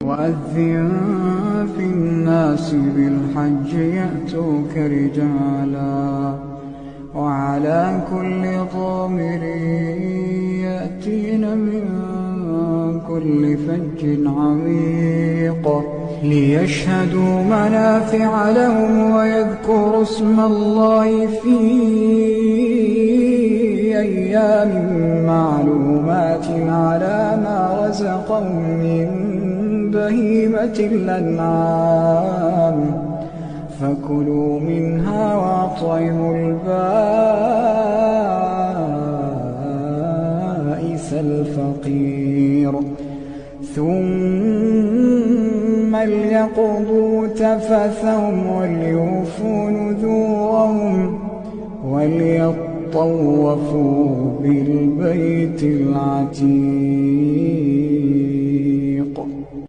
وأذن في الناس بالحج يأتوك رجالا وعلى كل ضامر يأتين من كل فج عميق ليشهدوا منافع لهم ويذكروا اسم الله في أيام معلومات على ما رزقهم من بهيمة الأنعام فكلوا منها وأطعموا البائس الفقير ثم ليقضوا تفثهم وليوفوا نذورهم وليطوفوا بالبيت العتيق.